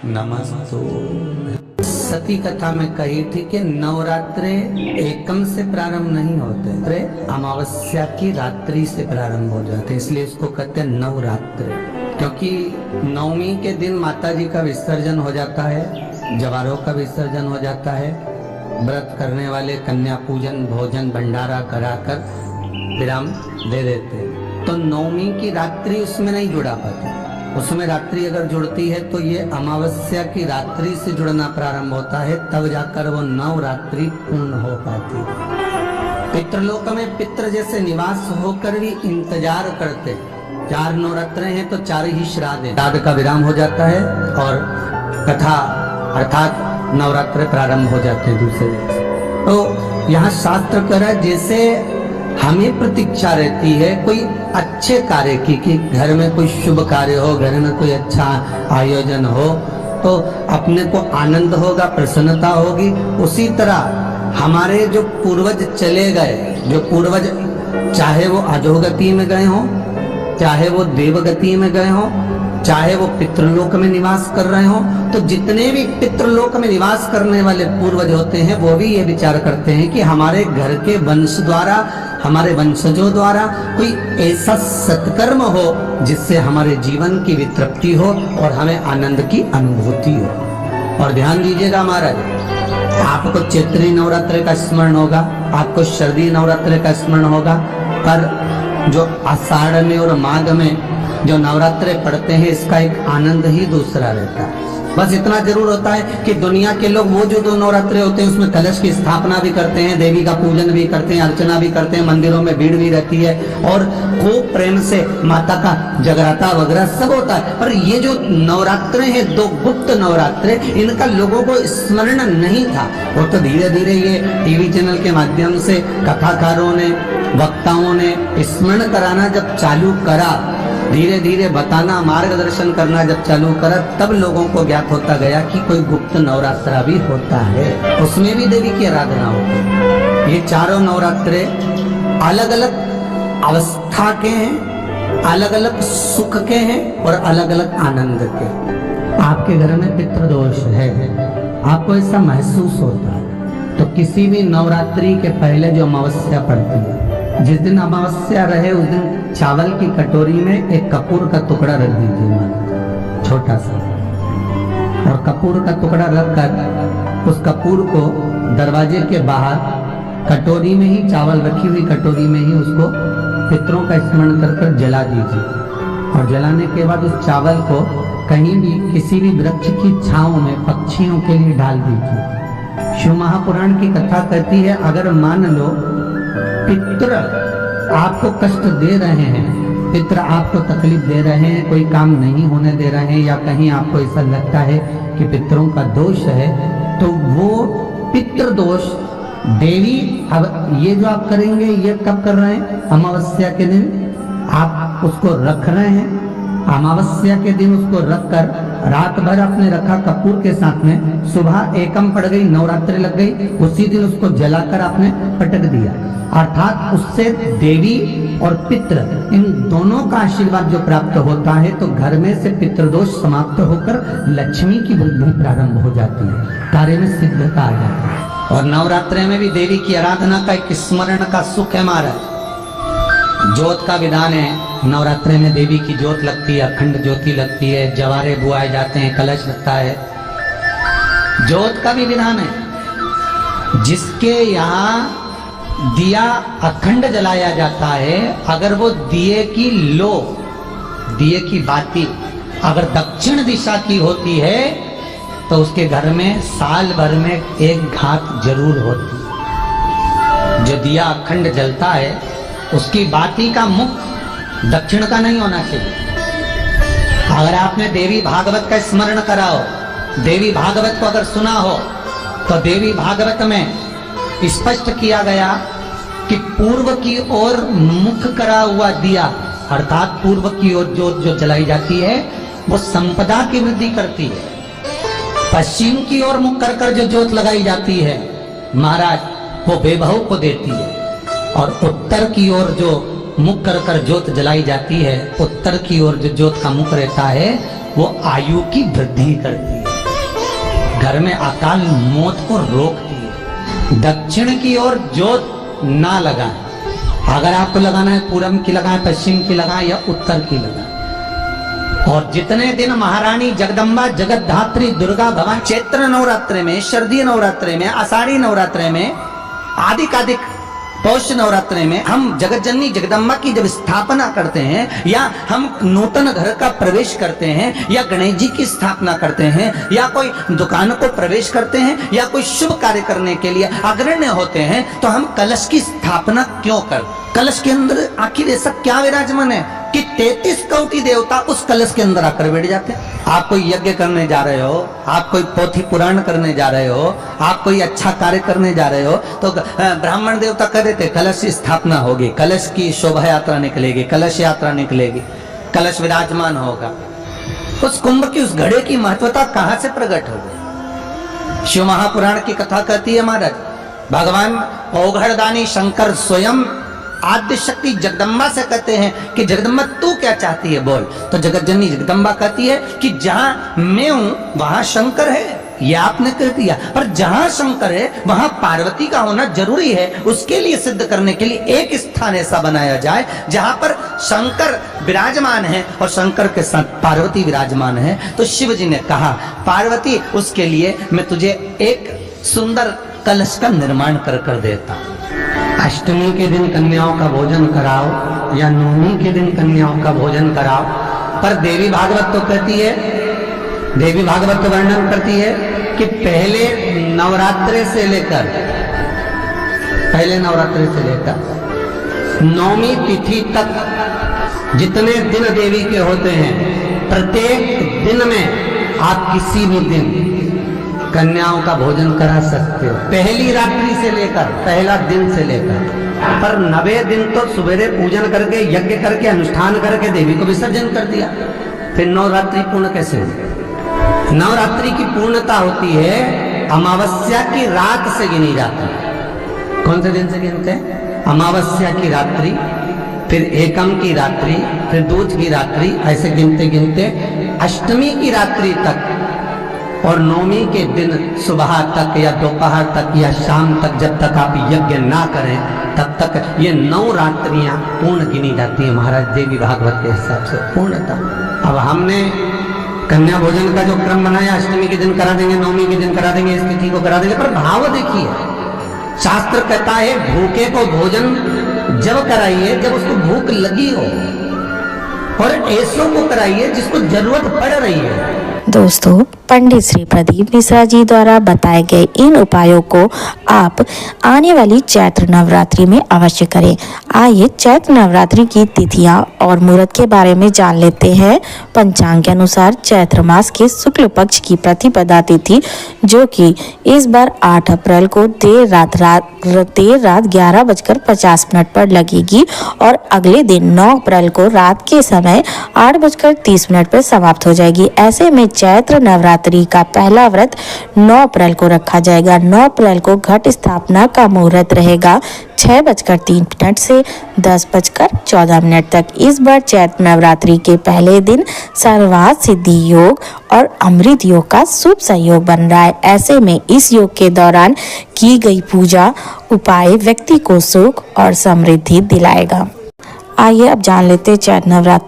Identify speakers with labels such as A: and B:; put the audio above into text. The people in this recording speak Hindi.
A: नमस्तु। सती कथा में कही थी कि नवरात्रे एकम से प्रारंभ नहीं होते, अमावस्या की रात्रि से प्रारंभ हो जाते, इसलिए इसको कहते हैं नवरात्रे। क्योंकि नवमी के दिन माता जी का विसर्जन हो जाता है, जवारों का विसर्जन हो जाता है, व्रत करने वाले कन्या पूजन भोजन भंडारा कराकर विराम दे देते। तो नवमी की रात्रि उसमें नहीं जुड़ा पाती, उसमें रात्रि अगर जुड़ती है तो ये अमावस्या की रात्रि से जुड़ना प्रारंभ होता है, तब जाकर वो नवरात्रि पूर्ण हो पाती है। पितृलोक में पितृ जैसे निवास होकर भी इंतजार करते। 4 नवरात्र हैं तो 4 ही श्राद्ध हैं, श्राद्ध का विराम हो जाता है और कथा अर्थात नवरात्र प्रारंभ हो जाते हैं दूसरे दिन। तो यहाँ शास्त्र कह रहा है जैसे हमें प्रतीक्षा रहती है कोई अच्छे कार्य की, कि घर में कोई शुभ कार्य हो, घर में कोई अच्छा आयोजन हो तो अपने को आनंद होगा, प्रसन्नता होगी। उसी तरह हमारे जो पूर्वज चले गए, जो पूर्वज चाहे वो अधोगति में गए हों, चाहे वो देवगति में गए हों, चाहे वो पितृलोक में निवास कर रहे हो, तो जितने भी पितृलोक में निवास करने वाले पूर्वज होते हैं वो भी ये विचार करते हैं कि हमारे घर के वंश द्वारा, हमारे वंशजों द्वारा कोई ऐसा सत्कर्म हो जिससे हमारे जीवन की वितृप्ति हो और हमें आनंद की अनुभूति हो। और ध्यान दीजिएगा महाराज, आपको चैत्री नवरात्र का स्मरण होगा, आपको शरदी नवरात्र का स्मरण होगा, पर जो आषाढ़ में और माघ में जो नवरात्रे पढ़ते हैं इसका एक आनंद ही दूसरा रहता है। बस इतना जरूर होता है कि दुनिया के लोग वो जो 2 नवरात्रे होते हैं उसमें कलश की स्थापना भी करते हैं, देवी का पूजन भी करते हैं, अर्चना भी करते हैं, मंदिरों में भीड़ भी रहती है और खूब प्रेम से माता का जगराता वगैरह सब होता है। पर ये जो नवरात्रे हैं 2 गुप्त नवरात्रे, इनका लोगों को स्मरण नहीं था। वो तो धीरे धीरे ये टीवी चैनल के माध्यम से कथाकारों ने, वक्ताओं ने स्मरण कराना जब चालू करा, धीरे धीरे बताना, मार्गदर्शन करना जब चालू करा, तब लोगों को ज्ञात होता गया कि कोई गुप्त नवरात्रा भी होता है, उसमें भी देवी की आराधना होती है। ये 4 नवरात्रे अलग अलग अवस्था के हैं, अलग अलग सुख के हैं और अलग अलग आनंद के। आपके घर में पितृदोष है, आपको ऐसा महसूस होता है, तो किसी भी नवरात्रि के पहले जो अमावस्या पड़ती है, जिस दिन अमावस्या रहे उस दिन चावल की कटोरी में एक कपूर का टुकड़ा रख दीजिए, छोटा सा, और कपूर का टुकड़ा रखकर उस कपूर को दरवाजे के बाहर कटोरी में ही, चावल रखी हुई कटोरी में ही उसको पितरों का स्मरण कर जला दीजिए। और जलाने के बाद उस चावल को कहीं भी किसी भी वृक्ष की छांव में पक्षियों के लिए डाल दीजिए। शिव महापुराण की कथा कहती है, अगर मान लो पितृ आपको कष्ट दे रहे हैं, पितृ आपको तकलीफ दे रहे हैं, कोई काम नहीं होने दे रहे हैं, या कहीं आपको ऐसा लगता है कि पितरों का दोष है, तो वो पितृ दोष देवी, अब ये जो आप करेंगे ये कब कर रहे हैं? अमावस्या के दिन आप उसको रख रहे हैं, अमावस्या के दिन उसको रखकर रात भर आपने रखा कपूर के साथ में, सुबह एकम पड़ गई, नवरात्रि लग गई, उसी दिन उसको जलाकर आपने पटक दिया। अर्थात उससे देवी और पितृ इन दोनों का आशीर्वाद जो प्राप्त होता है, तो घर में से पितृदोष समाप्त होकर लक्ष्मी की वृद्धि प्रारंभ हो जाती है, कार्य में सिद्धता आ जाती है। और नवरात्रि में भी देवी की आराधना का एक स्मरण का सुख है महाराज। ज्योत का विधान है, नवरात्रि में देवी की ज्योत लगती है, अखंड ज्योति लगती है, जवारे बुआए जाते हैं, कलश लगता है, ज्योत का भी विधान है। जिसके यहाँ दिया अखंड जलाया जाता है, अगर वो दिए की लो, दिए की बाती अगर दक्षिण दिशा की होती है तो उसके घर में साल भर में एक घात जरूर होती है। जो दिया अखंड जलता है उसकी बाती का मुख दक्षिण का नहीं होना चाहिए। अगर आपने देवी भागवत का स्मरण करा हो, देवी भागवत को अगर सुना हो, तो देवी भागवत में स्पष्ट किया गया कि पूर्व की ओर मुख करा हुआ दिया, अर्थात पूर्व की ओर ज्योत जो जलाई जाती है वो संपदा की वृद्धि करती है। पश्चिम की ओर मुख कर जो ज्योत लगाई जाती है महाराज, वो वैभव को देती है। और उत्तर की ओर जो मुख कर ज्योत जलाई जाती है, उत्तर की ओर जो ज्योत का मुख रहता है वो आयु की वृद्धि करती है। घर में अकाल मौत को रोकती है। दक्षिण की ओर जोत ना लगाएं। अगर आपको लगाना है पूरब की लगाएं, पश्चिम की लगाएं या उत्तर की लगाएं। और जितने दिन महारानी जगदम्बा जगतधात्री दुर्गा भवानी चैत्र नवरात्रि में, शारदीय नवरात्रि में, आषाढ़ी नवरात्रि में, आदिकादिक पौष नवरात्रि में हम जगत जननी जगदम्बा की जब स्थापना करते हैं, या हम नूतन घर का प्रवेश करते हैं, या गणेश जी की स्थापना करते हैं, या कोई दुकान को प्रवेश करते हैं, या कोई शुभ कार्य करने के लिए अग्रण्य होते हैं, तो हम कलश की स्थापना क्यों कर? कलश के अंदर आखिर ऐसा क्या विराजमान है कि 33 कोटि देवता उस कलश के अंदर आकर बैठ जाते हैं। आप कोई यज्ञ करने जा रहे हो, आप कोई पोथी पुराण करने जा रहे हो, आप कोई अच्छा कार्य करने जा रहे हो, तो ब्राह्मण देवता कह देते कलश की स्थापना होगी, कलश की शोभा यात्रा निकलेगी, कलश यात्रा निकलेगी, कलश विराजमान होगा। उस कुंभ की, उस घड़े की महत्वता कहां से प्रकट हो गई? शिव महापुराण की कथा कहती है महाराज, भगवान औघड़दानी शंकर स्वयं आद्य शक्ति जगदम्बा से कहते हैं कि जगदम्बा तू क्या चाहती है बोल। तो जगत जननी जगदम्बा कहती है कि जहां मैं हूं वहां शंकर है। ये आपने कह दिया, पर जहां शंकर है वहां पार्वती का होना जरूरी है। उसके लिए सिद्ध करने के लिए एक स्थान ऐसा बनाया जाए जहां पर शंकर विराजमान है और शंकर के साथ पार्वती विराजमान है। तो शिव जी ने कहा पार्वती, उसके लिए मैं तुझे एक सुंदर कलश का निर्माण कर देता। अष्टमी के दिन कन्याओं का भोजन कराओ या नवमी के दिन कन्याओं का भोजन कराओ। पर देवी भागवत तो कहती है, देवी भागवत तो वर्णन करती है कि पहले नवरात्रि से लेकर नवमी तिथि तक जितने दिन देवी के होते हैं, प्रत्येक दिन में आप किसी भी दिन कन्याओं का भोजन करा सकते हो, पहली रात्रि से लेकर, पहला दिन से लेकर। पर 90 दिन तो सवेरे पूजन करके, यज्ञ करके, अनुष्ठान करके देवी को विसर्जन कर दिया। फिर नवरात्रि पूर्ण कैसे हुई? नवरात्रि की पूर्णता होती है अमावस्या की रात से गिनी जाती है। कौन से दिन से गिनते हैं? अमावस्या की रात्रि, फिर एकम की रात्रि, फिर दूज की रात्रि, ऐसे गिनते गिनते अष्टमी की रात्रि तक और नवमी के दिन सुबह तक या दोपहर तक या शाम तक, जब तक आप यज्ञ ना करें तब तक ये 9 रात्रियां पूर्ण गिनी जाती है महाराज देवी भागवत के हिसाब से पूर्णता। अब हमने कन्या भोजन का जो क्रम बनाया, अष्टमी के दिन करा देंगे, नवमी के दिन करा देंगे, इस तिथि को करा देंगे, पर भाव देखिए, शास्त्र कहता है भूखे को भोजन जब कराइए जब उसको भूख लगी हो, और ऐसों को कराइए जिसको जरूरत पड़ रही है।
B: दोस्तों, पंडित श्री प्रदीप मिश्रा जी द्वारा बताए गए इन उपायों को आप आने वाली चैत्र नवरात्रि में अवश्य करें। आइए चैत्र नवरात्रि की तिथियां और मुहूर्त के बारे में जान लेते हैं। पंचांग के अनुसार चैत्र मास के शुक्ल पक्ष की प्रतिपदा तिथि, जो कि इस बार 8 अप्रैल को देर रात 11:50 पर लगेगी और अगले दिन 9 अप्रैल को रात के समय 8:30 पर समाप्त हो जाएगी। ऐसे में चैत्र नवरात्रि का पहला व्रत 9 अप्रैल को रखा जाएगा। 9 अप्रैल को घट स्थापना का मुहूर्त रहेगा 6:03 से 10:14 तक। इस बार चैत्र नवरात्रि के पहले दिन सर्वार्थ सिद्धि योग और अमृत योग का शुभ संयोग बन रहा है। ऐसे में इस योग के दौरान की गई पूजा उपाय व्यक्ति को सुख और समृद्धि दिलाएगा। आइए अब जान लेते हैं चैत्र नवरात्रि